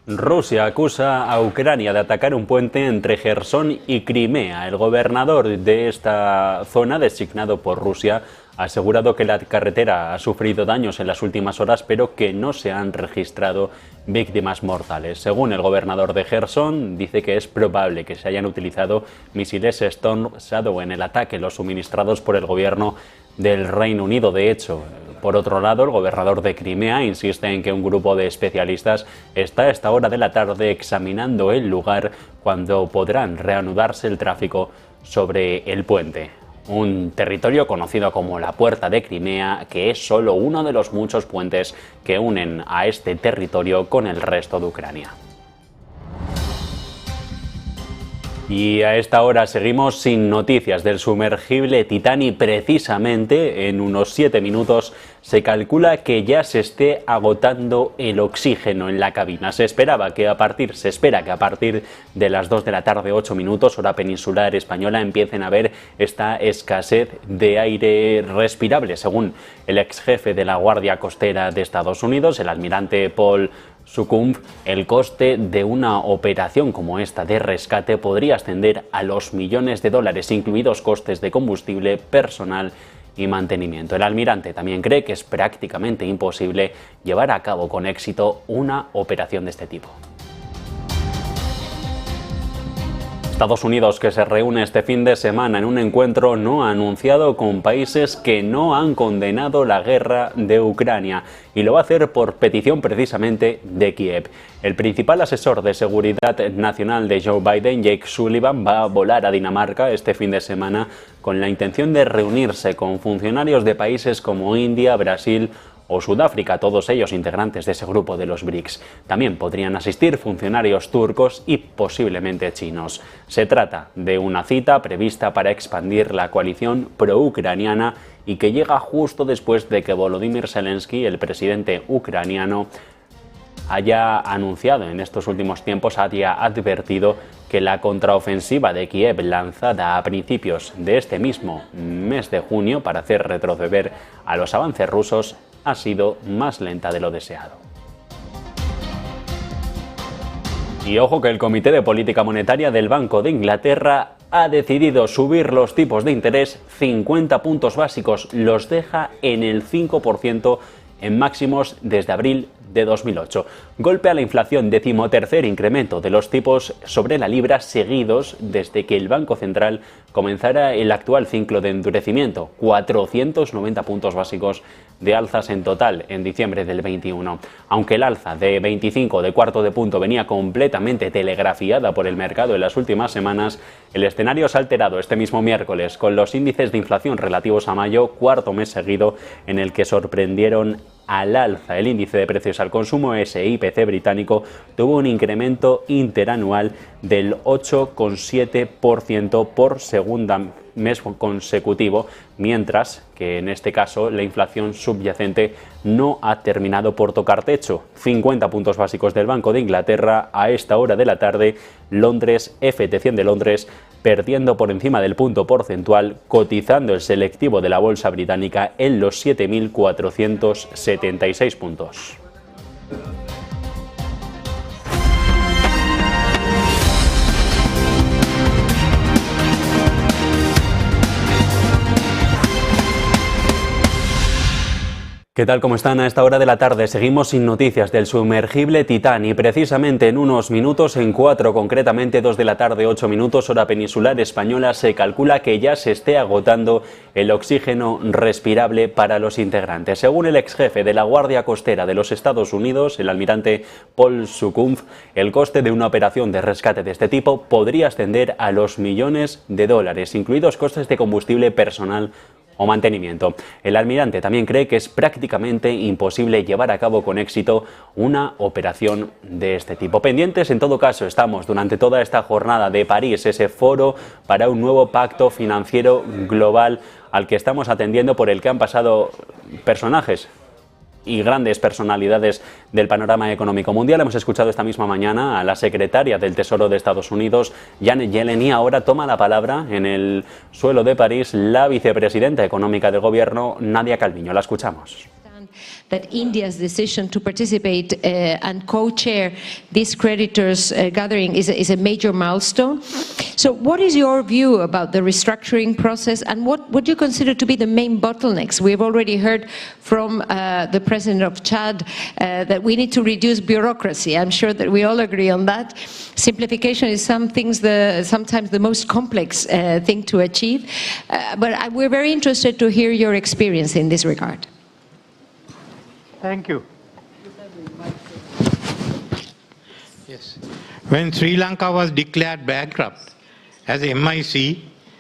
Rusia acusa a Ucrania de atacar un puente entre Jersón y Crimea. El gobernador de esta zona, designado por Rusia, ha asegurado que la carretera ha sufrido daños en las últimas horas, pero que no se han registrado víctimas mortales. Según el gobernador de Jersón, dice que es probable que se hayan utilizado misiles Storm Shadow en el ataque, los suministrados por el gobierno del Reino Unido. De hecho, por otro lado, el gobernador de Crimea insiste en que un grupo de especialistas está a esta hora de la tarde examinando el lugar cuando podrán reanudarse el tráfico sobre el puente. Un territorio conocido como la Puerta de Crimea, que es solo uno de los muchos puentes que unen a este territorio con el resto de Ucrania. Y a esta hora seguimos sin noticias del sumergible Titán y precisamente en unos 7 minutos se calcula que ya se esté agotando el oxígeno en la cabina. Se espera que a partir de las 2 de la tarde, 8 minutos, hora peninsular española, empiecen a ver esta escasez de aire respirable. Según el ex jefe de la Guardia Costera de Estados Unidos, el almirante Paul Sukumbh, el coste de una operación como esta de rescate podría ascender a los millones de dólares, incluidos costes de combustible, personal y mantenimiento. El almirante también cree que es prácticamente imposible llevar a cabo con éxito una operación de este tipo. Estados Unidos, que se reúne este fin de semana en un encuentro no anunciado con países que no han condenado la guerra de Ucrania, y lo va a hacer por petición precisamente de Kiev. El principal asesor de seguridad nacional de Joe Biden, Jake Sullivan, va a volar a Dinamarca este fin de semana con la intención de reunirse con funcionarios de países como India, Brasil o Sudáfrica, todos ellos integrantes de ese grupo de los BRICS. También podrían asistir funcionarios turcos y posiblemente chinos. Se trata de una cita prevista para expandir la coalición pro-ucraniana y que llega justo después de que Volodymyr Zelensky, el presidente ucraniano, haya anunciado en estos últimos tiempos, haya advertido que la contraofensiva de Kiev lanzada a principios de este mismo mes de junio para hacer retroceder a los avances rusos ha sido más lenta de lo deseado. Y ojo que el Comité de Política Monetaria del Banco de Inglaterra ha decidido subir los tipos de interés 50 puntos básicos, los deja en el 5% en máximos desde abril de 2008. Golpe a la inflación, 13º incremento de los tipos sobre la libra seguidos desde que el Banco Central comenzara el actual ciclo de endurecimiento, 490 puntos básicos de alzas en total en diciembre del 21. Aunque el alza de 25 de cuarto de punto venía completamente telegrafiada por el mercado en las últimas semanas, el escenario se ha alterado este mismo miércoles con los índices de inflación relativos a mayo, cuarto mes seguido en el que sorprendieron al alza. El índice de precios al consumo SIPC británico tuvo un incremento interanual del 8,7% por segunda mes consecutivo, mientras que en este caso la inflación subyacente no ha terminado por tocar techo. 50 puntos básicos del Banco de Inglaterra a esta hora de la tarde. Londres, FT100 de Londres, perdiendo por encima del punto porcentual, cotizando el selectivo de la bolsa británica en los 7.476 puntos. ¿Qué tal? ¿Cómo están? A esta hora de la tarde seguimos sin noticias del sumergible Titán y precisamente en unos minutos, en 4, concretamente 2 de la tarde, 8 minutos, hora peninsular española, se calcula que ya se esté agotando el oxígeno respirable para los integrantes. Según el ex jefe de la Guardia Costera de los Estados Unidos, el almirante Paul Sukumbh, el coste de una operación de rescate de este tipo podría ascender a los millones de dólares, incluidos costes de combustible, personal o mantenimiento. El almirante también cree que es prácticamente imposible llevar a cabo con éxito una operación de este tipo. Pendientes, en todo caso, estamos durante toda esta jornada de París, ese foro para un nuevo pacto financiero global al que estamos atendiendo, por el que han pasado personajes y grandes personalidades del panorama económico mundial. Hemos escuchado esta misma mañana a la secretaria del Tesoro de Estados Unidos, Janet Yellen, y ahora toma la palabra en el suelo de París la vicepresidenta económica del gobierno, Nadia Calviño. La escuchamos. that India's decision to participate and co-chair this creditors gathering is a major milestone. So what is your view about the restructuring process, and what do you consider to be the main bottlenecks? We've already heard from the President of Chad that we need to reduce bureaucracy. I'm sure that we all agree on that. Simplification is sometimes the most complex thing to achieve, but we're very interested to hear your experience in this regard. Thank you. Yes. When Sri Lanka was declared bankrupt as MIC,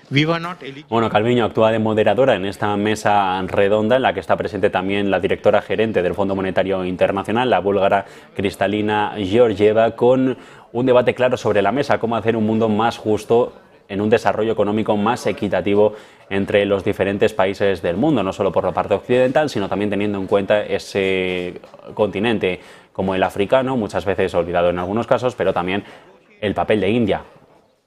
we were not eligible. Bueno, Calviño actúa de moderadora en esta mesa redonda en la que está presente también la directora gerente del Fondo Monetario Internacional, la búlgara Kristalina Georgieva, con un debate claro sobre la mesa, cómo hacer un mundo más justo en un desarrollo económico más equitativo entre los diferentes países del mundo, no solo por la parte occidental, sino también teniendo en cuenta ese continente como el africano, muchas veces olvidado en algunos casos, pero también el papel de India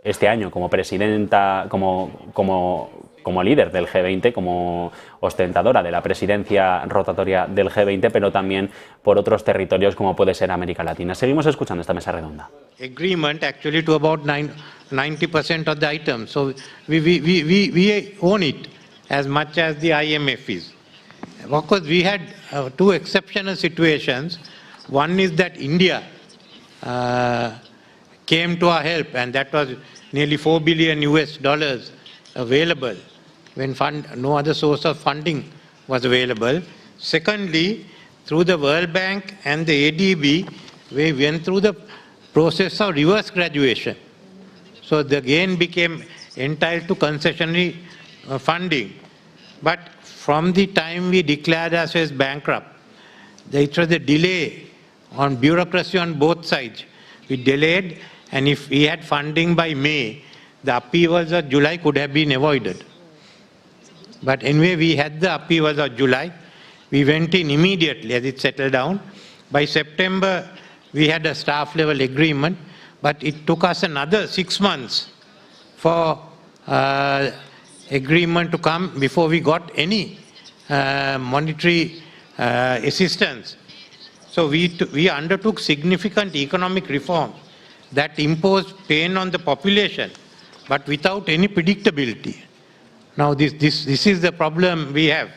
este año como presidenta, como líder del G20, como ostentadora de la presidencia rotatoria del G20, pero también por otros territorios como puede ser América Latina. Seguimos escuchando esta mesa redonda. Agreement actually to about 90% of the items. So we own it as much as the IMF is. Of course, we had two exceptional situations. One is that India came to our help, and that was nearly $4 billion available when no other source of funding was available. Secondly, through the World Bank and the ADB, we went through the process of reverse graduation. So the gain became entitled to concessionary funding. But from the time we declared ourselves bankrupt, it was a delay on bureaucracy on both sides. We delayed, and if we had funding by May, the upheavals of July could have been avoided. But anyway, we had the upheavals of July. We went in immediately as it settled down. By September, we had a staff level agreement, but it took us another 6 months for agreement to come before we got any monetary assistance. So we undertook significant economic reforms that imposed pain on the population, but without any predictability. Now this is the problem we have.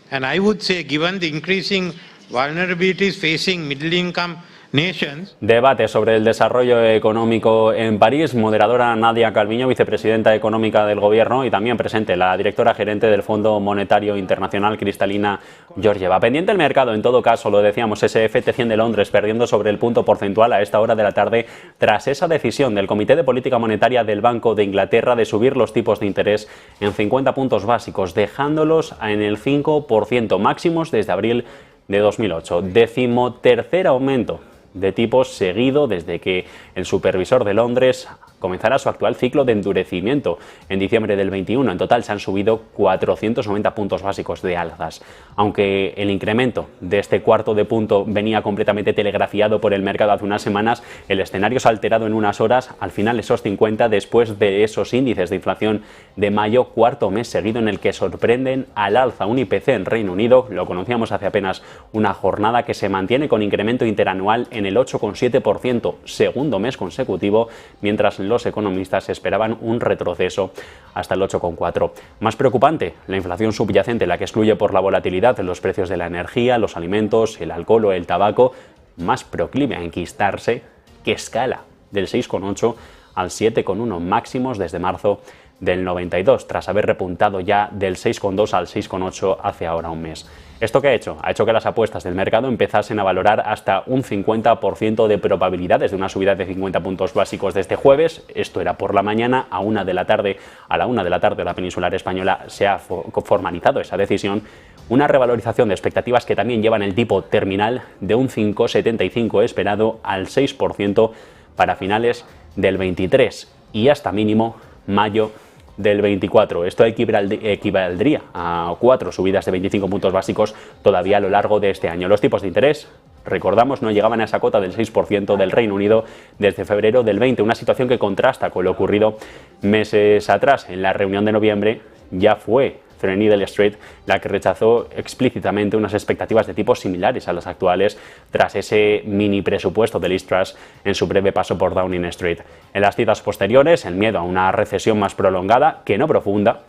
And I would say, given the increasing vulnerabilities facing middle-income nations. Debate sobre el desarrollo económico en París. Moderadora Nadia Calviño, vicepresidenta económica del Gobierno, y también presente la directora gerente del Fondo Monetario Internacional, Kristalina Georgieva. Pendiente el mercado, en todo caso, lo decíamos, ese FT100 de Londres perdiendo sobre el punto porcentual a esta hora de la tarde tras esa decisión del Comité de Política Monetaria del Banco de Inglaterra de subir los tipos de interés en 50 puntos básicos, dejándolos en el 5% máximos desde abril de 2008. 13º aumento de tipos seguido desde que el supervisor de Londres comenzará su actual ciclo de endurecimiento en diciembre del 21. En total se han subido 490 puntos básicos de alzas. Aunque el incremento de este cuarto de punto venía completamente telegrafiado por el mercado hace unas semanas, el escenario se ha alterado en unas horas. Al final esos 50 después de esos índices de inflación de mayo, cuarto mes seguido en el que sorprenden al alza. Un IPC en Reino Unido, lo conocíamos hace apenas una jornada, que se mantiene con incremento interanual en el 8,7%, segundo mes consecutivo, mientras los economistas esperaban un retroceso hasta el 8,4%. Más preocupante, la inflación subyacente, la que excluye por la volatilidad los precios de la energía, los alimentos, el alcohol o el tabaco, más proclive a enquistarse, que escala del 6,8 al 7,1 máximos desde marzo del 92, tras haber repuntado ya del 6,2 al 6,8 hace ahora un mes. ¿Esto qué ha hecho? Ha hecho que las apuestas del mercado empezasen a valorar hasta un 50% de probabilidades de una subida de 50 puntos básicos de este jueves. Esto era por la mañana. A la 1 de la tarde la peninsular española se ha formalizado esa decisión. Una revalorización de expectativas que también llevan el tipo terminal de un 5,75 esperado al 6% para finales del 23 y hasta mínimo mayo del 24. Esto equivaldría a 4 subidas de 25 puntos básicos todavía a lo largo de este año. Los tipos de interés, recordamos, no llegaban a esa cota del 6% del Reino Unido desde febrero del 20, una situación que contrasta con lo ocurrido meses atrás. En la reunión de noviembre ya fue Threadneedle Street, la que rechazó explícitamente unas expectativas de tipos similares a las actuales tras ese mini presupuesto de Liz Truss en su breve paso por Downing Street. En las citas posteriores, el miedo a una recesión más prolongada, que no profunda,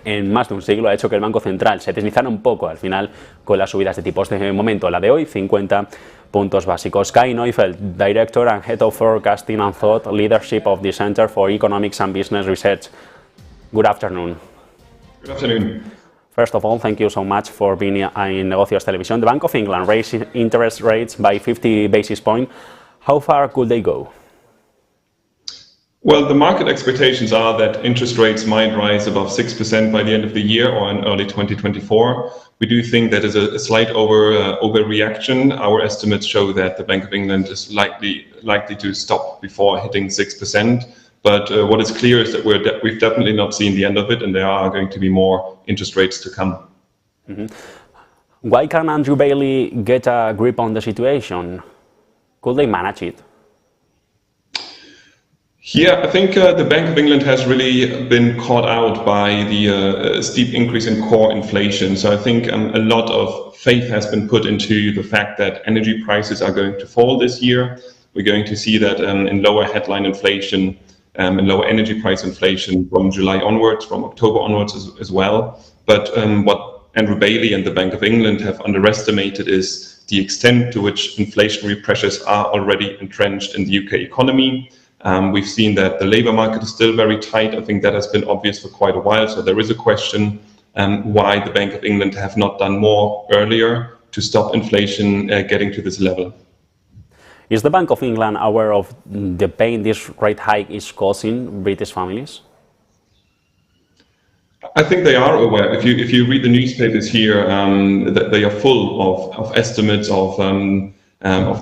en más de un siglo ha hecho que el Banco Central se deslizara un poco al final con las subidas de tipos. De momento, la de hoy, 50 puntos básicos. Kai Neufeld, Director and Head of Forecasting and Thought Leadership of the Center for Economics and Business Research. Good afternoon. Good afternoon. First of all, thank you so much for being in Negocios Televisión. The Bank of England raised interest rates by 50 basis points. How far could they go? Well, the market expectations are that interest rates might rise above 6% by the end of the year or in early 2024. We do think that is a slight overreaction. Our estimates show that the Bank of England is likely to stop before hitting 6%. But what is clear is that we've definitely not seen the end of it, and there are going to be more interest rates to come. Mm-hmm. Why can't Andrew Bailey get a grip on the situation? Could they manage it? Yeah, I think the Bank of England has really been caught out by the steep increase in core inflation. So I think a lot of faith has been put into the fact that energy prices are going to fall this year. We're going to see that in lower headline inflation and lower energy price inflation from July onwards, from October onwards as well. But what Andrew Bailey and the Bank of England have underestimated is the extent to which inflationary pressures are already entrenched in the UK economy. We've seen that the labour market is still very tight. I think that has been obvious for quite a while. So there is a question why the Bank of England have not done more earlier to stop inflation getting to this level. Is the Bank of England aware of the pain this rate hike is causing British families? I think they are aware. If you read the newspapers here, they are full of estimates of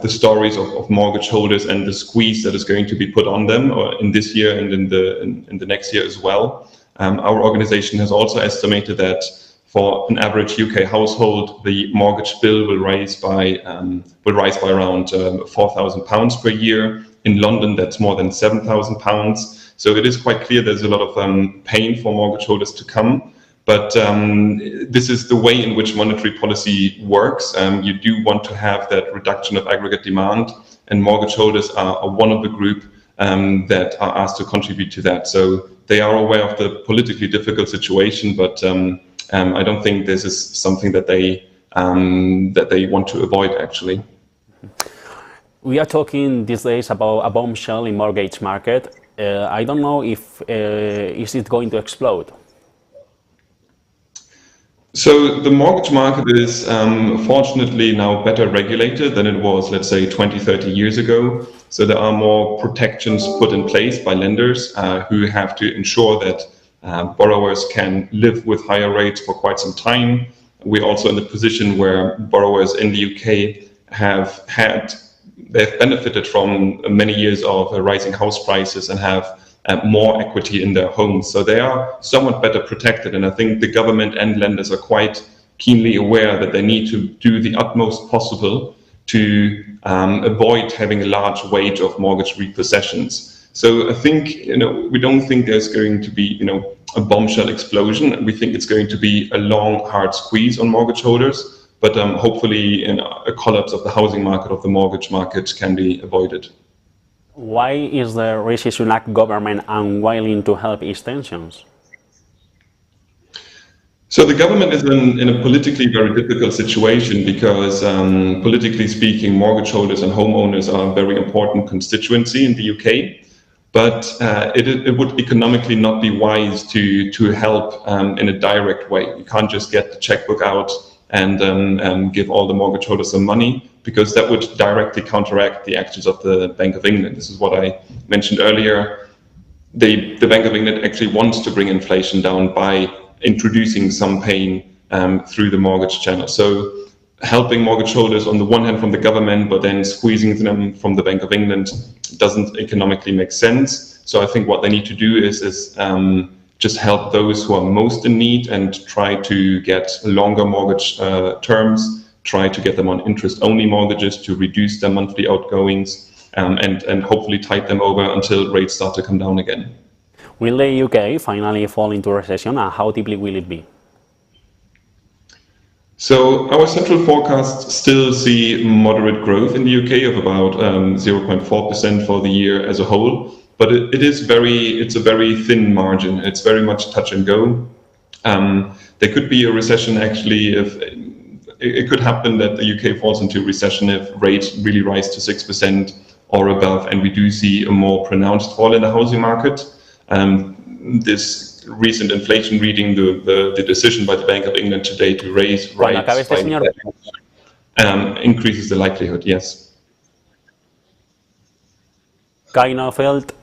the stories of mortgage holders and the squeeze that is going to be put on them in this year and in the next year as well. Our organization has also estimated that for an average UK household, the mortgage bill will rise by around £4,000 per year. In London, that's more than £7,000. So it is quite clear there's a lot of pain for mortgage holders to come. But this is the way in which monetary policy works. You do want to have that reduction of aggregate demand, and mortgage holders are one of the group that are asked to contribute to that. So they are aware of the politically difficult situation, but I don't think this is something that they want to avoid, actually. We are talking these days about a bombshell in mortgage market. I don't know if is it going to explode. So the mortgage market is fortunately now better regulated than it was, let's say, 20, 30 years ago. So there are more protections put in place by lenders who have to ensure that borrowers can live with higher rates for quite some time. We're also in the position where borrowers in the UK they've benefited from many years of rising house prices and have more equity in their homes. So they are somewhat better protected. And I think the government and lenders are quite keenly aware that they need to do the utmost possible to avoid having a large wave of mortgage repossessions. So I think, we don't think there's going to be, a bombshell explosion. We think it's going to be a long, hard squeeze on mortgage holders. But hopefully a collapse of the housing market, of the mortgage market, can be avoided. Why is the Rishi Sunak government unwilling to help ease tensions? So the government is in a politically very difficult situation because, politically speaking, mortgage holders and homeowners are a very important constituency in the UK. But it would economically not be wise to help in a direct way. You can't just get the checkbook out and give all the mortgage holders some money, because that would directly counteract the actions of the Bank of England. This is what I mentioned earlier. The Bank of England actually wants to bring inflation down by introducing some pain through the mortgage channel. So helping mortgage holders on the one hand from the government, but then squeezing them from the Bank of England doesn't economically make sense. So I think what they need to do is just help those who are most in need and try to get longer mortgage terms, try to get them on interest-only mortgages to reduce their monthly outgoings, and hopefully tide them over until rates start to come down again. Will the UK finally fall into recession, and how deeply will it be? So our central forecasts still see moderate growth in the UK of about 0.4% for the year as a whole, but it's a very thin margin. It's very much touch and go. There could be a recession actually if it could happen that the UK falls into recession if rates really rise to 6% or above, and we do see a more pronounced fall in the housing market. This recent inflation reading, the decision by the Bank of England today to raise rates increases the likelihood, yes. Kai Neufeld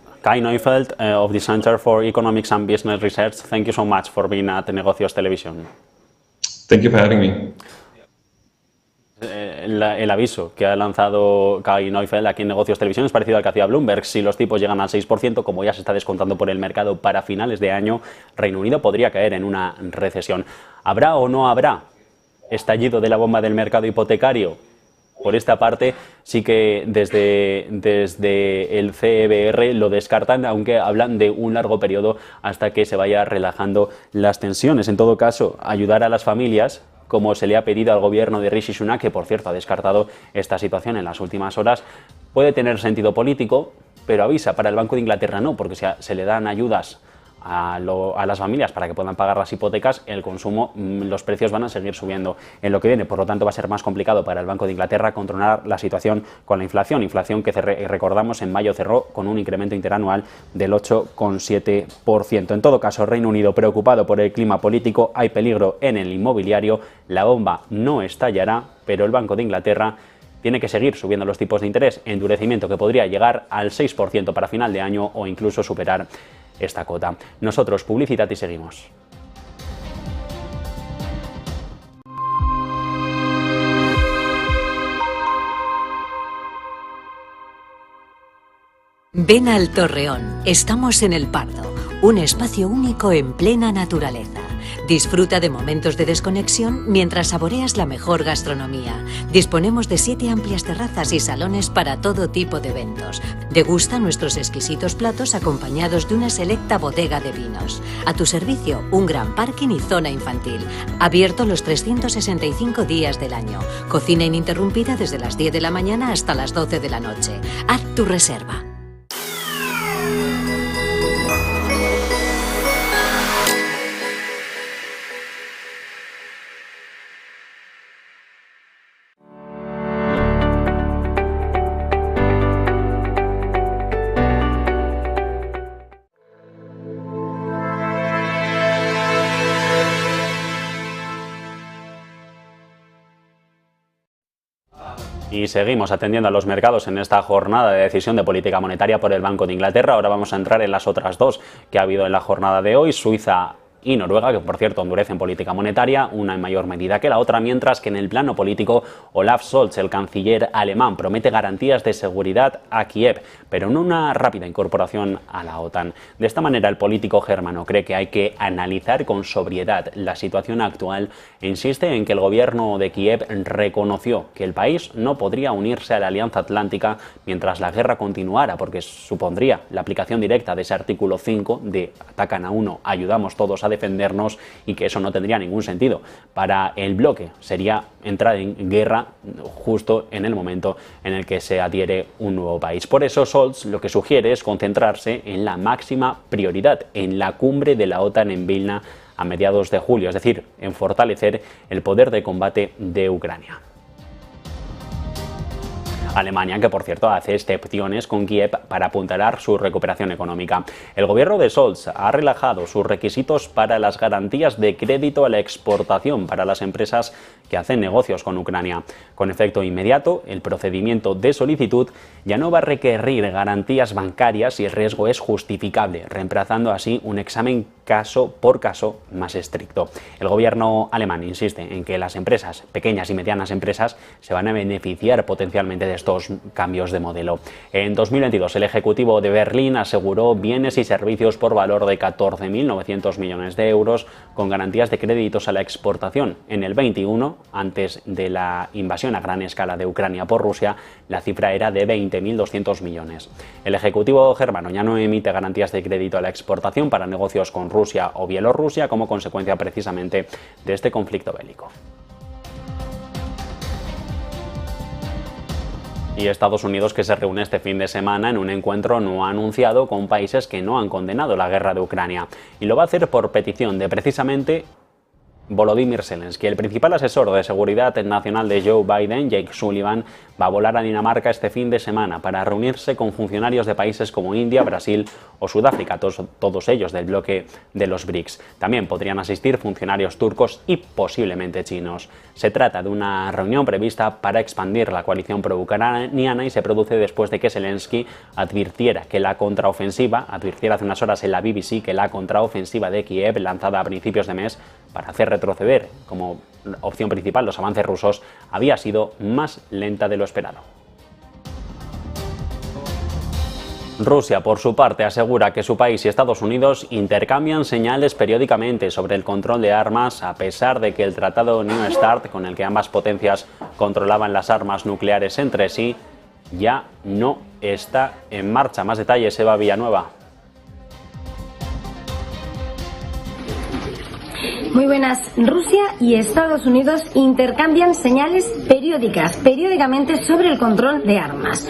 of the Center for Economics and Business Research, thank you so much for being at Negocios Televisión. Thank you for having me. El aviso que ha lanzado Kai Neufeld aquí en Negocios Televisión es parecido al que hacía Bloomberg. Si los tipos llegan al 6%, como ya se está descontando por el mercado para finales de año, Reino Unido podría caer en una recesión. ¿Habrá o no habrá estallido de la bomba del mercado hipotecario? Por esta parte, sí que desde el CEBR lo descartan, aunque hablan de un largo periodo hasta que se vaya relajando las tensiones. En todo caso, ayudar a las familias, como se le ha pedido al gobierno de Rishi Sunak, que por cierto ha descartado esta situación en las últimas horas, puede tener sentido político, pero avisa, para el Banco de Inglaterra no, porque se le dan ayudas a las familias para que puedan pagar las hipotecas, el consumo, los precios van a seguir subiendo en lo que viene. Por lo tanto, va a ser más complicado para el Banco de Inglaterra controlar la situación con la inflación que recordamos en mayo cerró con un incremento interanual del 8,7%. En todo caso, Reino Unido preocupado por el clima político, hay peligro en el inmobiliario, la bomba no estallará, pero el Banco de Inglaterra tiene que seguir subiendo los tipos de interés, endurecimiento que podría llegar al 6% para final de año o incluso superar esta cota. Nosotros, publicidad y seguimos. Ven al Torreón, estamos en El Pardo, un espacio único en plena naturaleza. Disfruta de momentos de desconexión mientras saboreas la mejor gastronomía. Disponemos de 7 amplias terrazas y salones para todo tipo de eventos. Degusta nuestros exquisitos platos acompañados de una selecta bodega de vinos. A tu servicio, un gran parking y zona infantil. Abierto los 365 días del año. Cocina ininterrumpida desde las 10 de la mañana hasta las 12 de la noche. Haz tu reserva. Y seguimos atendiendo a los mercados en esta jornada de decisión de política monetaria por el Banco de Inglaterra. Ahora vamos a entrar en las otras dos que ha habido en la jornada de hoy, Suiza y Noruega, que por cierto endurecen política monetaria, una en mayor medida que la otra, mientras que en el plano político Olaf Scholz, el canciller alemán, promete garantías de seguridad a Kiev, pero no una rápida incorporación a la OTAN. De esta manera, el político germano cree que hay que analizar con sobriedad la situación actual e insiste en que el gobierno de Kiev reconoció que el país no podría unirse a la Alianza Atlántica mientras la guerra continuara, porque supondría la aplicación directa de ese artículo 5 de atacan a uno, ayudamos todos a defendernos, y que eso no tendría ningún sentido. Para el bloque sería entrar en guerra justo en el momento en el que se adhiere un nuevo país. Por eso Scholz lo que sugiere es concentrarse en la máxima prioridad, en la cumbre de la OTAN en Vilna a mediados de julio, es decir, en fortalecer el poder de combate de Ucrania. Alemania, que por cierto hace excepciones con Kiev para apuntalar su recuperación económica. El gobierno de Scholz ha relajado sus requisitos para las garantías de crédito a la exportación para las empresas que hacen negocios con Ucrania. Con efecto inmediato, el procedimiento de solicitud ya no va a requerir garantías bancarias si el riesgo es justificable, reemplazando así un examen caso por caso más estricto. El gobierno alemán insiste en que las empresas, pequeñas y medianas empresas, se van a beneficiar potencialmente de estos cambios de modelo. En 2022, el Ejecutivo de Berlín aseguró bienes y servicios por valor de 14.900 millones de euros con garantías de créditos a la exportación. En el 21, antes de la invasión a gran escala de Ucrania por Rusia, la cifra era de 20.200 millones. El Ejecutivo germano ya no emite garantías de crédito a la exportación para negocios con Rusia o Bielorrusia como consecuencia precisamente de este conflicto bélico. Y Estados Unidos, que se reúne este fin de semana en un encuentro no anunciado con países que no han condenado la guerra de Ucrania. Y lo va a hacer por petición de precisamente Volodymyr Zelensky. El principal asesor de seguridad nacional de Joe Biden, Jake Sullivan, va a volar a Dinamarca este fin de semana para reunirse con funcionarios de países como India, Brasil o Sudáfrica, todos ellos del bloque de los BRICS. También podrían asistir funcionarios turcos y posiblemente chinos. Se trata de una reunión prevista para expandir la coalición pro-ucraniana y se produce después de que Zelensky advirtiera hace unas horas en la BBC que la contraofensiva de Kiev, lanzada a principios de mes para hacer retroceder como opción principal los avances rusos, había sido más lenta de lo esperado. Rusia, por su parte, asegura que su país y Estados Unidos intercambian señales periódicamente sobre el control de armas, a pesar de que el tratado New START, con el que ambas potencias controlaban las armas nucleares entre sí, ya no está en marcha. Más detalles, Eva Villanueva. Muy buenas. Rusia y Estados Unidos intercambian señales periódicamente sobre el control de armas.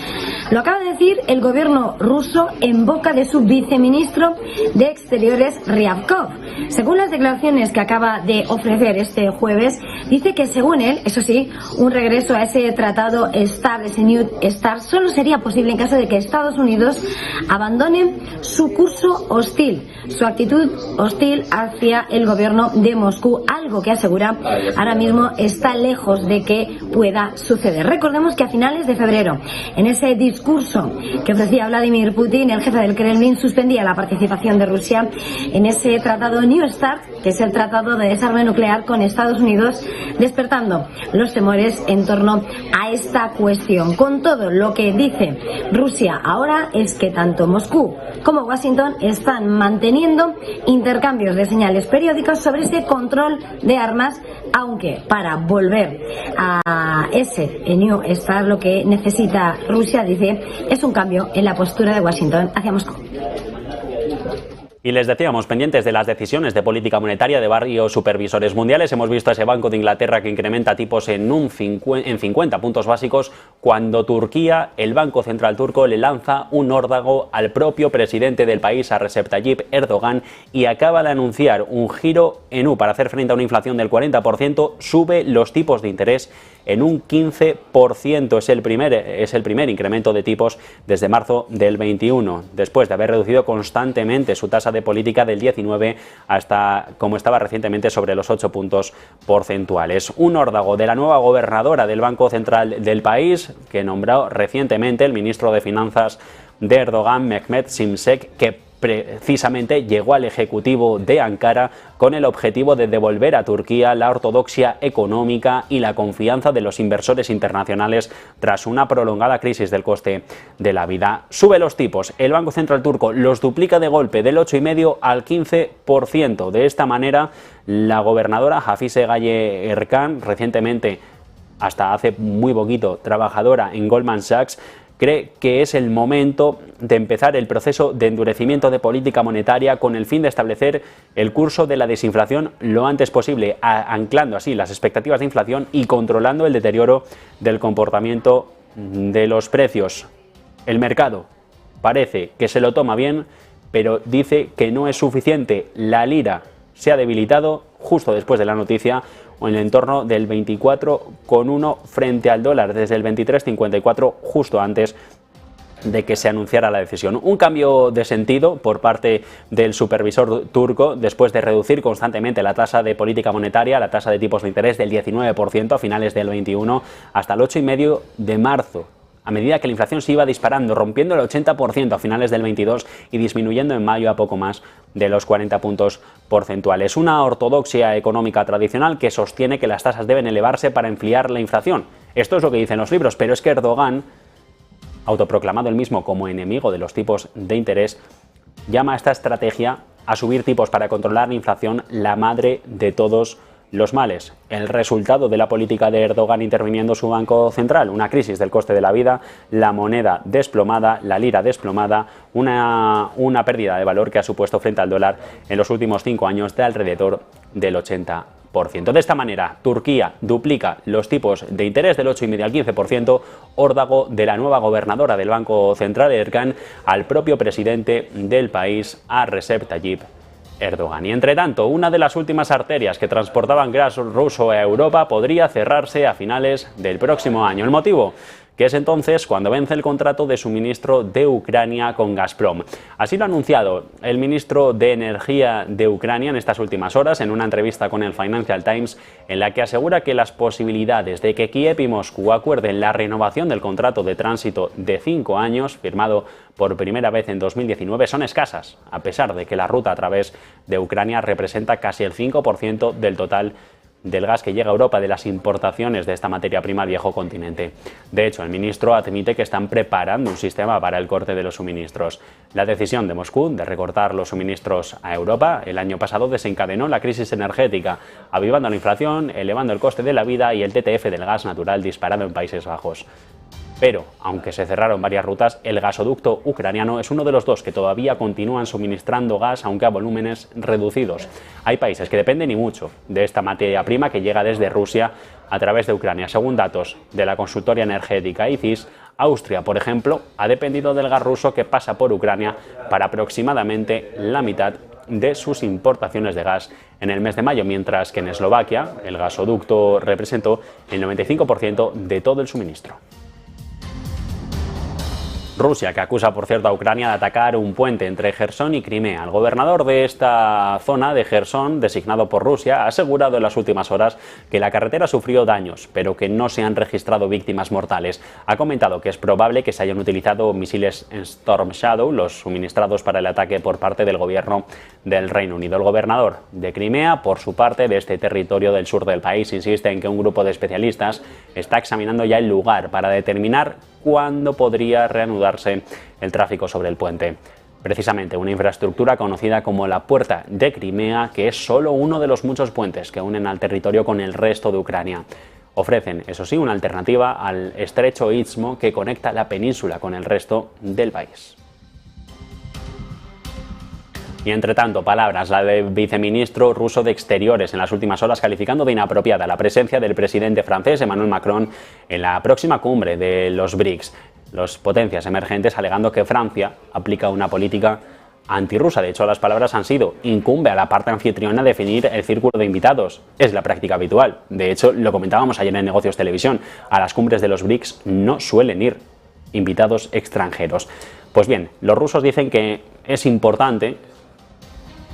Lo acaba de decir el gobierno ruso en boca de su viceministro de Exteriores, Ryabkov. Según las declaraciones que acaba de ofrecer este jueves, dice que según él, eso sí, un regreso a ese tratado START, ese New START, solo sería posible en caso de que Estados Unidos abandone su curso hostil, su actitud hostil hacia el gobierno de Moscú, algo que asegura ahora mismo está lejos de que pueda suceder. Recordemos que a finales de febrero, en ese discurso que ofrecía Vladimir Putin, el jefe del Kremlin suspendía la participación de Rusia en ese tratado New START, que es el tratado de desarme nuclear con Estados Unidos, despertando los temores en torno a esta cuestión. Con todo, lo que dice Rusia ahora es que tanto Moscú como Washington están manteniendo intercambios de señales periódicas sobre ese control de armas, aunque para volver a ese New START lo que necesita Rusia, dice, es un cambio en la postura de Washington hacia Moscú. Y les decíamos, pendientes de las decisiones de política monetaria de varios supervisores mundiales. Hemos visto a ese Banco de Inglaterra que incrementa tipos en 50 puntos básicos, cuando Turquía, el Banco Central turco, le lanza un órdago al propio presidente del país, a Recep Tayyip Erdogan, y acaba de anunciar un giro en U para hacer frente a una inflación del 40%, sube los tipos de interés en un 15%. Es el primer incremento de tipos desde marzo del 21, después de haber reducido constantemente su tasa de política del 19 hasta como estaba recientemente sobre los 8 puntos porcentuales. Un órdago de la nueva gobernadora del Banco Central del país, que nombró recientemente el ministro de Finanzas de Erdogan, Mehmet Şimşek, que precisamente llegó al Ejecutivo de Ankara con el objetivo de devolver a Turquía la ortodoxia económica y la confianza de los inversores internacionales tras una prolongada crisis del coste de la vida. Sube los tipos. El Banco Central turco los duplica de golpe, del 8,5 al 15%. De esta manera, la gobernadora Hafize Gaye Erkan, recientemente, hasta hace muy poquito, trabajadora en Goldman Sachs, cree que es el momento de empezar el proceso de endurecimiento de política monetaria con el fin de establecer el curso de la desinflación lo antes posible, anclando así las expectativas de inflación y controlando el deterioro del comportamiento de los precios. El mercado parece que se lo toma bien, pero dice que no es suficiente. La lira se ha debilitado justo después de la noticia, o en el entorno del 24,1 frente al dólar, desde el 23,54 justo antes de que se anunciara la decisión. Un cambio de sentido por parte del supervisor turco después de reducir constantemente la tasa de política monetaria, la tasa de tipos de interés del 19% a finales del 21 hasta el 8,5 de marzo. A medida que la inflación se iba disparando, rompiendo el 80% a finales del 22 y disminuyendo en mayo a poco más de los 40 puntos porcentuales. Una ortodoxia económica tradicional que sostiene que las tasas deben elevarse para enfriar la inflación. Esto es lo que dicen los libros, pero es que Erdogan, autoproclamado él mismo como enemigo de los tipos de interés, llama a esta estrategia, a subir tipos para controlar la inflación, la madre de todos Los males, el resultado de la política de Erdogan interviniendo su banco central, una crisis del coste de la vida, la moneda desplomada, la lira desplomada, una pérdida de valor que ha supuesto frente al dólar en los últimos 5 años de alrededor del 80%. De esta manera, Turquía duplica los tipos de interés del 8,5 al 15%, órdago de la nueva gobernadora del Banco Central, Erkan, al propio presidente del país, a Recep Tayyip Erdogan. Y entre tanto, una de las últimas arterias que transportaban gas ruso a Europa podría cerrarse a finales del próximo año. ¿El motivo? Que es entonces cuando vence el contrato de suministro de Ucrania con Gazprom. Así lo ha anunciado el ministro de Energía de Ucrania en estas últimas horas en una entrevista con el Financial Times, en la que asegura que las posibilidades de que Kiev y Moscú acuerden la renovación del contrato de tránsito de 5 años, firmado por primera vez en 2019, son escasas, a pesar de que la ruta a través de Ucrania representa casi el 5% del total del gas que llega a Europa de las importaciones de esta materia prima al viejo continente. De hecho, el ministro admite que están preparando un sistema para el corte de los suministros. La decisión de Moscú de recortar los suministros a Europa el año pasado desencadenó la crisis energética, avivando la inflación, elevando el coste de la vida y el TTF del gas natural disparado en Países Bajos. Pero, aunque se cerraron varias rutas, el gasoducto ucraniano es uno de los 2 que todavía continúan suministrando gas, aunque a volúmenes reducidos. Hay países que dependen y mucho de esta materia prima que llega desde Rusia a través de Ucrania. Según datos de la consultoría energética ICIS, Austria, por ejemplo, ha dependido del gas ruso que pasa por Ucrania para aproximadamente la mitad de sus importaciones de gas en el mes de mayo, mientras que en Eslovaquia el gasoducto representó el 95% de todo el suministro. Rusia, que acusa, por cierto, a Ucrania de atacar un puente entre Jersón y Crimea. El gobernador de esta zona de Jersón, designado por Rusia, ha asegurado en las últimas horas que la carretera sufrió daños, pero que no se han registrado víctimas mortales. Ha comentado que es probable que se hayan utilizado misiles Storm Shadow, los suministrados para el ataque por parte del gobierno del Reino Unido. El gobernador de Crimea, por su parte, de este territorio del sur del país, insiste en que un grupo de especialistas está examinando ya el lugar para determinar cuándo podría reanudarse el tráfico sobre el puente. Precisamente una infraestructura conocida como la Puerta de Crimea, que es solo uno de los muchos puentes que unen al territorio con el resto de Ucrania. Ofrecen, eso sí, una alternativa al estrecho istmo que conecta la península con el resto del país. Y entre tanto, palabras, la del viceministro ruso de Exteriores en las últimas horas, calificando de inapropiada la presencia del presidente francés Emmanuel Macron en la próxima cumbre de los BRICS, las potencias emergentes, alegando que Francia aplica una política antirrusa. De hecho, las palabras han sido: incumbe a la parte anfitriona definir el círculo de invitados. Es la práctica habitual. De hecho, lo comentábamos ayer en Negocios Televisión, a las cumbres de los BRICS no suelen ir invitados extranjeros. Pues bien, los rusos dicen que es importante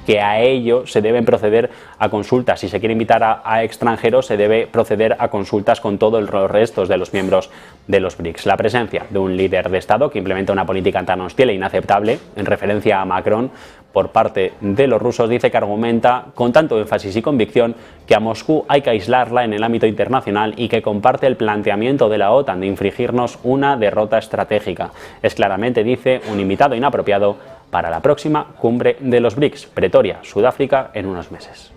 que a ello se deben proceder a consultas. Si se quiere invitar a extranjeros, se debe proceder a consultas con todos los restos de los miembros de los BRICS. La presencia de un líder de Estado que implementa una política tan hostil e inaceptable, en referencia a Macron, por parte de los rusos, dice que argumenta con tanto énfasis y convicción que a Moscú hay que aislarla en el ámbito internacional y que comparte el planteamiento de la OTAN de infligirnos una derrota estratégica. Es claramente, dice, un invitado inapropiado para la próxima cumbre de los BRICS, Pretoria, Sudáfrica, en unos meses.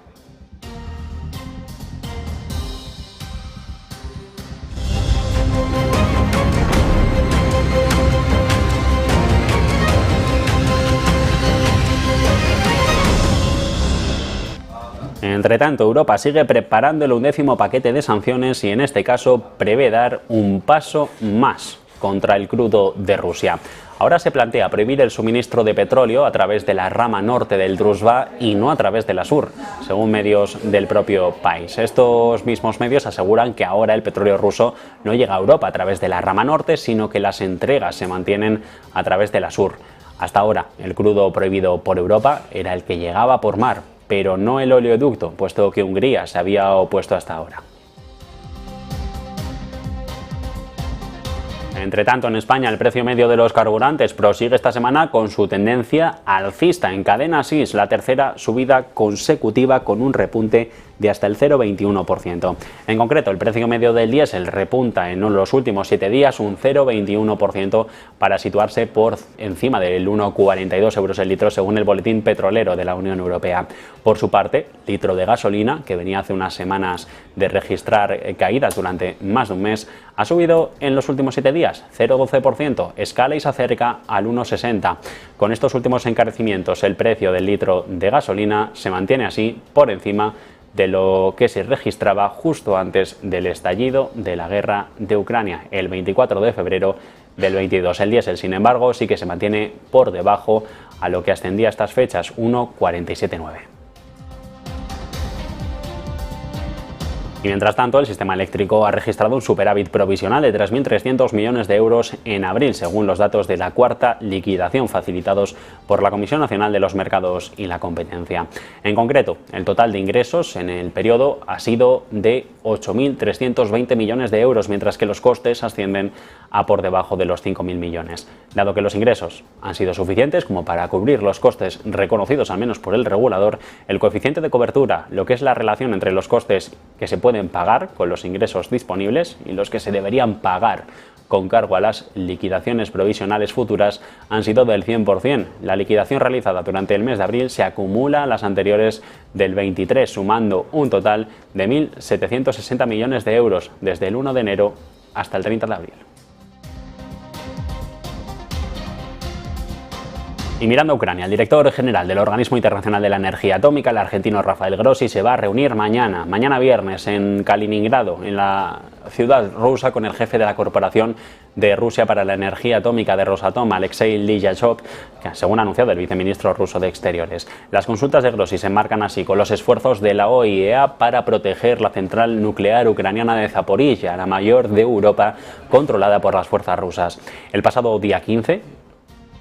Entre tanto, Europa sigue preparando el 11º paquete de sanciones y en este caso prevé dar un paso más contra el crudo de Rusia. Ahora se plantea prohibir el suministro de petróleo a través de la rama norte del Druzhba y no a través de la sur, según medios del propio país. Estos mismos medios aseguran que ahora el petróleo ruso no llega a Europa a través de la rama norte, sino que las entregas se mantienen a través de la sur. Hasta ahora, el crudo prohibido por Europa era el que llegaba por mar, pero no el oleoducto, puesto que Hungría se había opuesto hasta ahora. Entre tanto, en España el precio medio de los carburantes prosigue esta semana con su tendencia alcista. Encadena así la tercera subida consecutiva con un repunte de hasta el 0,21%. En concreto, el precio medio del diésel repunta en los últimos 7 días un 0,21% para situarse por encima del 1,42 euros el litro según el boletín petrolero de la Unión Europea. Por su parte, litro de gasolina, que venía hace unas semanas de registrar caídas durante más de un mes, ha subido en los últimos 7 días 0,12%, escala y se acerca al 1,60. Con estos últimos encarecimientos, el precio del litro de gasolina se mantiene así por encima de lo que se registraba justo antes del estallido de la guerra de Ucrania, el 24 de febrero del 22. El diésel, sin embargo, sí que se mantiene por debajo a lo que ascendía a estas fechas, 1,479. Y mientras tanto, el sistema eléctrico ha registrado un superávit provisional de 3.300 millones de euros en abril, según los datos de la cuarta liquidación facilitados por la Comisión Nacional de los Mercados y la Competencia. En concreto, el total de ingresos en el periodo ha sido de 8.320 millones de euros, mientras que los costes ascienden a por debajo de los 5.000 millones. Dado que los ingresos han sido suficientes como para cubrir los costes reconocidos al menos por el regulador, el coeficiente de cobertura, lo que es la relación entre los costes que se pueden pagar con los ingresos disponibles y los que se deberían pagar con cargo a las liquidaciones provisionales futuras, han sido del 100%. La liquidación realizada durante el mes de abril se acumula a las anteriores del 23, sumando un total de 1.760 millones de euros desde el 1 de enero hasta el 30 de abril. Y mirando a Ucrania, el director general del Organismo Internacional de la Energía Atómica, el argentino Rafael Grossi, se va a reunir mañana viernes, en Kaliningrado, en la ciudad rusa, con el jefe de la Corporación de Rusia para la Energía Atómica de Rosatom, Alexei Lyashchov, que según ha anunciado el viceministro ruso de Exteriores. Las consultas de Grossi se enmarcan así con los esfuerzos de la OIEA para proteger la central nuclear ucraniana de Zaporizhia, la mayor de Europa, controlada por las fuerzas rusas. El pasado día 15,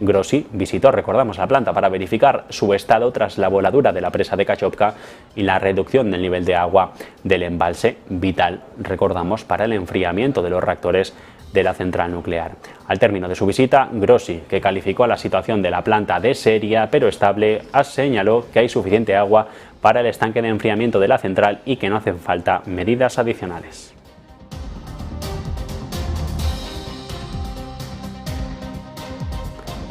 Grossi visitó, recordamos, la planta para verificar su estado tras la voladura de la presa de Kachovka y la reducción del nivel de agua del embalse, vital, recordamos, para el enfriamiento de los reactores de la central nuclear. Al término de su visita, Grossi, que calificó a la situación de la planta de seria pero estable, señaló que hay suficiente agua para el estanque de enfriamiento de la central y que no hacen falta medidas adicionales.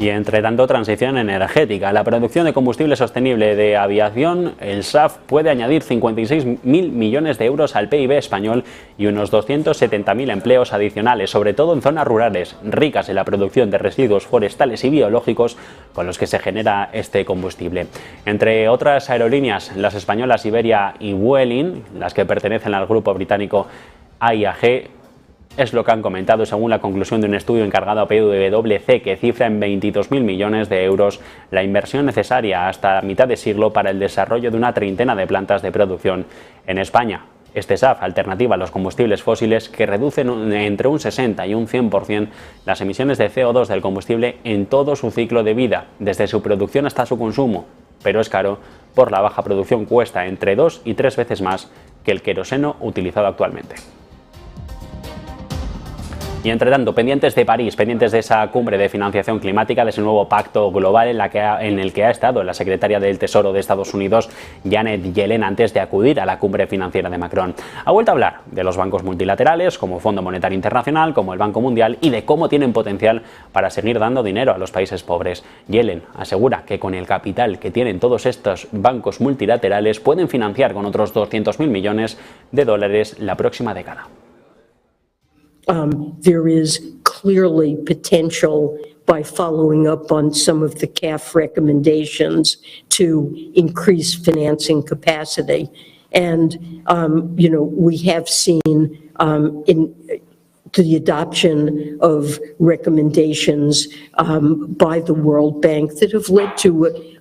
Y entre tanto, transición energética. La producción de combustible sostenible de aviación, el SAF, puede añadir 56.000 millones de euros al PIB español y unos 270.000 empleos adicionales, sobre todo en zonas rurales ricas en la producción de residuos forestales y biológicos con los que se genera este combustible. Entre otras aerolíneas, las españolas Iberia y Vueling, las que pertenecen al grupo británico IAG, es lo que han comentado según la conclusión de un estudio encargado a PwC que cifra en 22.000 millones de euros la inversión necesaria hasta mitad de siglo para el desarrollo de una treintena de plantas de producción en España. Este SAF, alternativa a los combustibles fósiles, que reducen entre un 60 y un 100% las emisiones de CO2 del combustible en todo su ciclo de vida, desde su producción hasta su consumo, pero es caro por la baja producción, cuesta entre 2 y 3 veces más que el queroseno utilizado actualmente. Y entre tanto, pendientes de París, pendientes de esa cumbre de financiación climática, de ese nuevo pacto global en el que ha estado la secretaria del Tesoro de Estados Unidos, Janet Yellen, antes de acudir a la cumbre financiera de Macron. Ha vuelto a hablar de los bancos multilaterales, como Fondo Monetario Internacional, como el Banco Mundial, y de cómo tienen potencial para seguir dando dinero a los países pobres. Yellen asegura que con el capital que tienen todos estos bancos multilaterales pueden financiar con otros 200.000 millones de dólares la próxima década. There is clearly potential by following up on some of the CAF recommendations to increase financing capacity. And, we have seen in the adoption of recommendations by the World Bank that have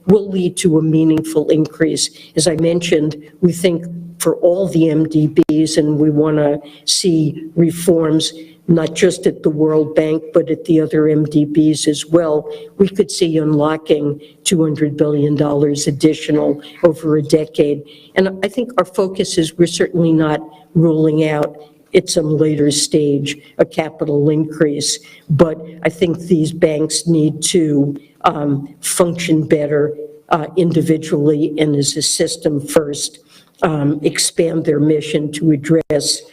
will lead to a meaningful increase. As I mentioned, we think for all the MDBs, and we want to see reforms not just at the World Bank, but at the other MDBs as well. We could see unlocking $200 billion additional over a decade. And I think our focus is we're certainly not ruling out at some later stage a capital increase, but I think these banks need to function better individually and as a system first. expand their mission to address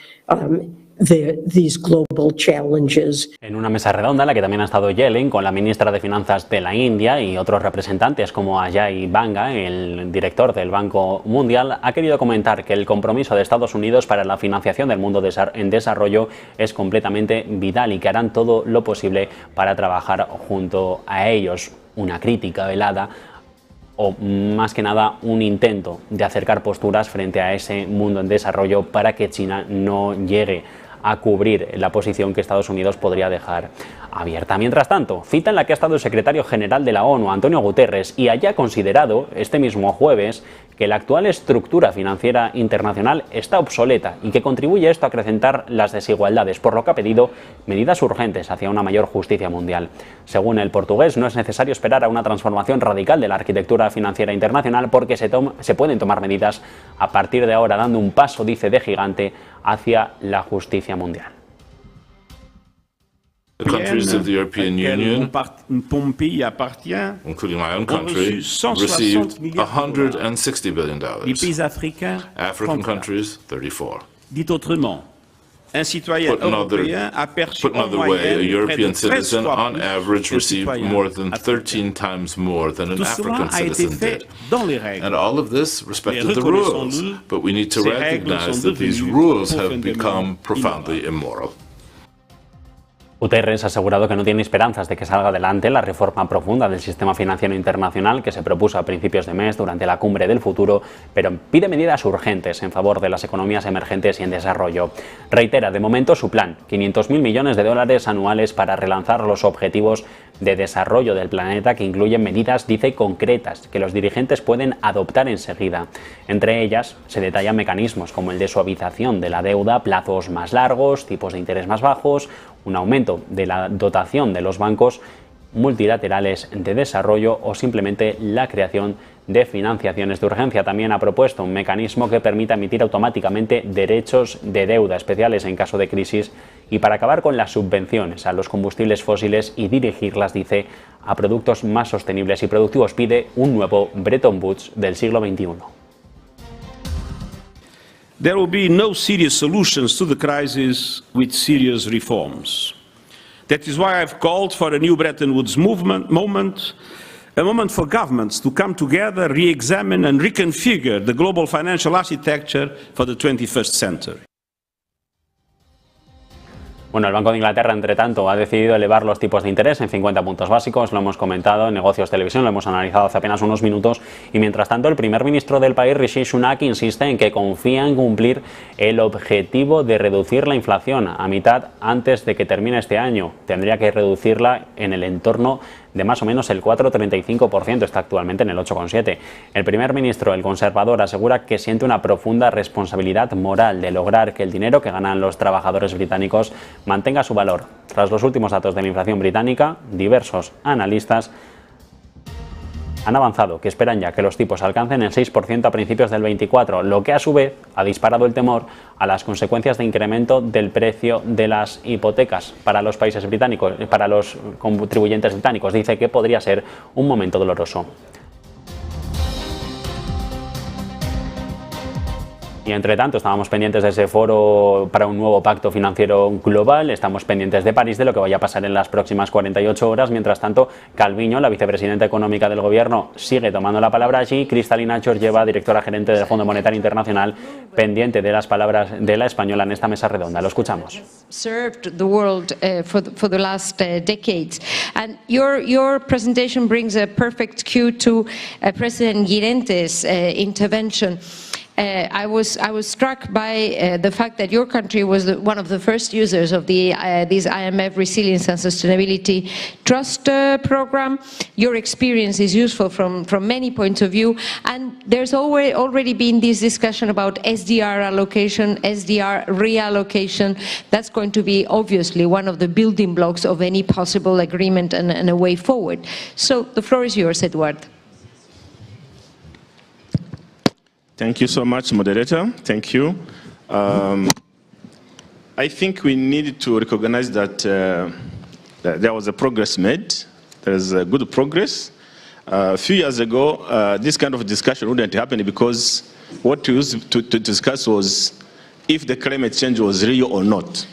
these global challenges. En una mesa redonda en la que también ha estado Yellen con la ministra de Finanzas de la India y otros representantes como Ajay Banga, el director del Banco Mundial, ha querido comentar que el compromiso de Estados Unidos para la financiación del mundo en desarrollo es completamente vital y que harán todo lo posible para trabajar junto a ellos. Una crítica velada o más que nada un intento de acercar posturas frente a ese mundo en desarrollo para que China no llegue a cubrir la posición que Estados Unidos podría dejar abierta. Mientras tanto, cita en la que ha estado el secretario general de la ONU, Antonio Guterres, y haya considerado este mismo jueves que la actual estructura financiera internacional está obsoleta y que contribuye esto a acrecentar las desigualdades, por lo que ha pedido medidas urgentes hacia una mayor justicia mundial. Según el portugués, no es necesario esperar a una transformación radical de la arquitectura financiera internacional porque se pueden tomar medidas a partir de ahora, dando un paso, dice, de gigante hacia la justicia mundial. The countries of the European Union, including my own country, received $160 billion. African countries, 34. Put another way, a European citizen on average received more than 13 times more than an African citizen did. And all of this respected the rules, but we need to recognize that these rules have become profoundly immoral. Guterres ha asegurado que no tiene esperanzas de que salga adelante la reforma profunda del sistema financiero internacional que se propuso a principios de mes durante la Cumbre del Futuro, pero pide medidas urgentes en favor de las economías emergentes y en desarrollo. Reitera de momento su plan, 500.000 millones de dólares anuales para relanzar los objetivos de desarrollo del planeta, que incluyen medidas, dice, concretas que los dirigentes pueden adoptar enseguida. Entre ellas se detallan mecanismos como el de suavización de la deuda, plazos más largos, tipos de interés más bajos, un aumento de la dotación de los bancos multilaterales de desarrollo o simplemente la creación de financiaciones de urgencia. También ha propuesto un mecanismo que permita emitir automáticamente derechos de deuda especiales en caso de crisis y para acabar con las subvenciones a los combustibles fósiles y dirigirlas, dice, a productos más sostenibles y productivos. Pide un nuevo Bretton Woods del siglo XXI. There will be no serious solutions to the crisis with serious reforms. That is why I've called for a new Bretton Woods moment, a moment for governments to come together, re-examine and reconfigure the global financial architecture for the 21st century. Bueno, el Banco de Inglaterra, entre tanto, ha decidido elevar los tipos de interés en 50 puntos básicos. Lo hemos comentado en Negocios Televisión, lo hemos analizado hace apenas unos minutos. Y mientras tanto, el primer ministro del país, Rishi Sunak, insiste en que confía en cumplir el objetivo de reducir la inflación a mitad antes de que termine este año. Tendría que reducirla en el entorno de más o menos el 4,35%, está actualmente en el 8,7%. El primer ministro, el conservador, asegura que siente una profunda responsabilidad moral de lograr que el dinero que ganan los trabajadores británicos mantenga su valor. Tras los últimos datos de la inflación británica, diversos analistas han avanzado que esperan ya que los tipos alcancen el 6% a principios del 24, lo que a su vez ha disparado el temor a las consecuencias de incremento del precio de las hipotecas para los países británicos, para los contribuyentes británicos. Dice que podría ser un momento doloroso. Y entre tanto, estábamos pendientes de ese foro para un nuevo pacto financiero global, estamos pendientes de París, de lo que vaya a pasar en las próximas 48 horas. Mientras tanto, Calviño, la vicepresidenta económica del gobierno, sigue tomando la palabra allí. Cristalina Georgieva, directora gerente del Fondo Monetario Internacional, pendiente de las palabras de la española en esta mesa redonda. Lo escuchamos. Served the world for the last decades, and your presentation brings a perfect cue to President Guirente's intervention. I was struck by the fact that your country was one of the first users of these IMF Resilience and Sustainability Trust program. Your experience is useful from many points of view, and there's already been this discussion about SDR allocation, SDR reallocation. That's going to be obviously one of the building blocks of any possible agreement and a way forward. So the floor is yours, Eduard. Thank you so much, moderator. Thank you. I think we needed to recognize that there was a progress made. There is a good progress. A few years ago, this kind of discussion wouldn't happen because what we used to discuss was if the climate change was real or not.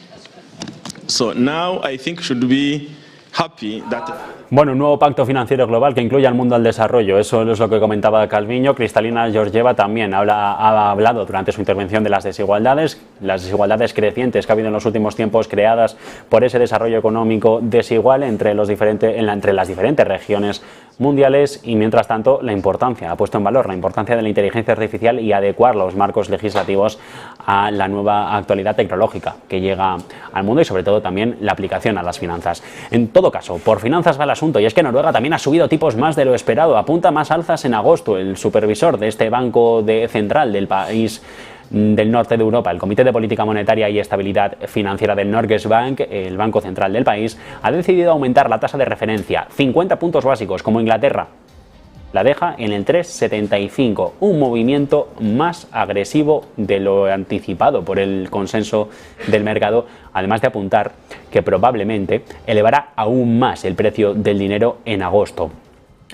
So now I think should be happy that... Bueno, un nuevo pacto financiero global que incluya al mundo del desarrollo. Eso es lo que comentaba Calviño. Kristalina Georgieva también ha hablado durante su intervención de las desigualdades crecientes que ha habido en los últimos tiempos creadas por ese desarrollo económico desigual entre las diferentes regiones mundiales y, mientras tanto, ha puesto en valor la importancia de la inteligencia artificial y adecuar los marcos legislativos a la nueva actualidad tecnológica que llega al mundo y, sobre todo, también la aplicación a las finanzas. En todo caso, por finanzas va el asunto, y es que Noruega también ha subido tipos más de lo esperado, apunta más alzas en agosto. El supervisor de este banco central del país del norte de Europa, el Comité de Política Monetaria y Estabilidad Financiera del Norges Bank, el banco central del país, ha decidido aumentar la tasa de referencia 50 puntos básicos, como Inglaterra. La deja en el 3,75, un movimiento más agresivo de lo anticipado por el consenso del mercado, además de apuntar que probablemente elevará aún más el precio del dinero en agosto.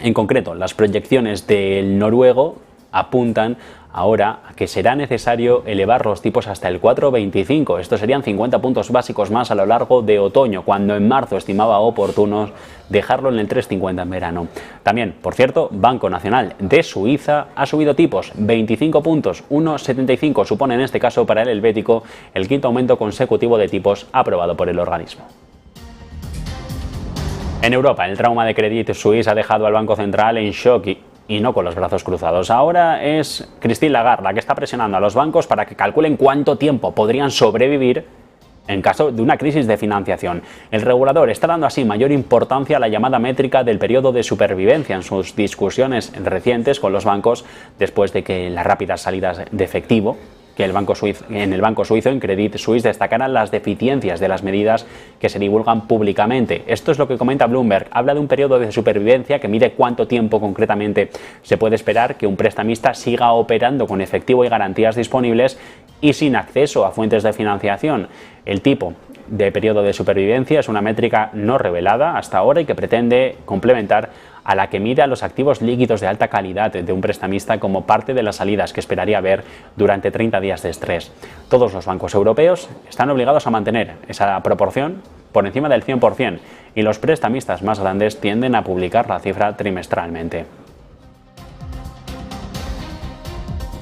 En concreto, las proyecciones del noruego apuntan ahora a que será necesario elevar los tipos hasta el 4,25. Estos serían 50 puntos básicos más a lo largo de otoño, cuando en marzo estimaba oportuno dejarlo en el 3,50 en verano. También, por cierto, Banco Nacional de Suiza ha subido tipos 25 puntos, 1,75. Supone en este caso para el helvético el quinto aumento consecutivo de tipos aprobado por el organismo. En Europa, el trauma de Credit Suisse ha dejado al Banco Central en shock y no con los brazos cruzados. Ahora es Christine Lagarde la que está presionando a los bancos para que calculen cuánto tiempo podrían sobrevivir en caso de una crisis de financiación. El regulador está dando así mayor importancia a la llamada métrica del periodo de supervivencia en sus discusiones recientes con los bancos, después de que las rápidas salidas de efectivo que en el Banco Suizo, en Credit Suisse, destacaran las deficiencias de las medidas que se divulgan públicamente. Esto es lo que comenta Bloomberg. Habla de un periodo de supervivencia que mide cuánto tiempo concretamente se puede esperar que un prestamista siga operando con efectivo y garantías disponibles y sin acceso a fuentes de financiación. El tipo de periodo de supervivencia es una métrica no revelada hasta ahora y que pretende complementar a la que mide a los activos líquidos de alta calidad de un prestamista como parte de las salidas que esperaría ver durante 30 días de estrés. Todos los bancos europeos están obligados a mantener esa proporción por encima del 100% y los prestamistas más grandes tienden a publicar la cifra trimestralmente.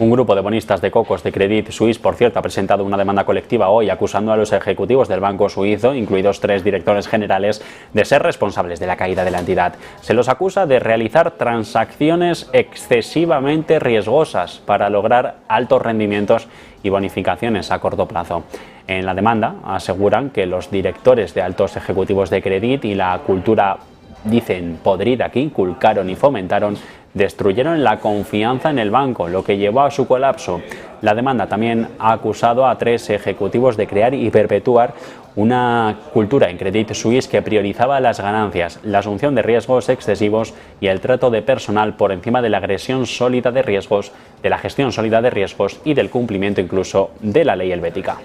Un grupo de bonistas de cocos de Credit Suisse, por cierto, ha presentado una demanda colectiva hoy acusando a los ejecutivos del banco suizo, incluidos 3 directores generales, de ser responsables de la caída de la entidad. Se los acusa de realizar transacciones excesivamente riesgosas para lograr altos rendimientos y bonificaciones a corto plazo. En la demanda aseguran que los directores de altos ejecutivos de Credit y la cultura, dicen, podrida que inculcaron y fomentaron, destruyeron la confianza en el banco, lo que llevó a su colapso. La demanda también ha acusado a 3 ejecutivos de crear y perpetuar una cultura en Credit Suisse que priorizaba las ganancias, la asunción de riesgos excesivos y el trato de personal por encima de la agresión sólida de riesgos, de la gestión sólida de riesgos y del cumplimiento incluso de la ley helvética.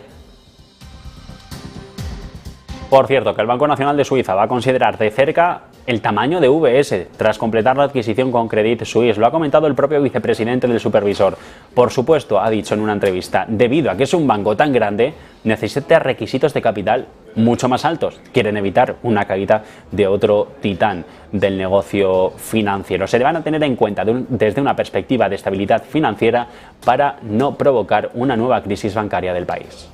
Por cierto, que el Banco Nacional de Suiza va a considerar de cerca el tamaño de UBS tras completar la adquisición con Credit Suisse. Lo ha comentado el propio vicepresidente del supervisor. Por supuesto, ha dicho en una entrevista, debido a que es un banco tan grande, necesita requisitos de capital mucho más altos. Quieren evitar una caída de otro titán del negocio financiero. Se van a tener en cuenta desde una perspectiva de estabilidad financiera para no provocar una nueva crisis bancaria del país.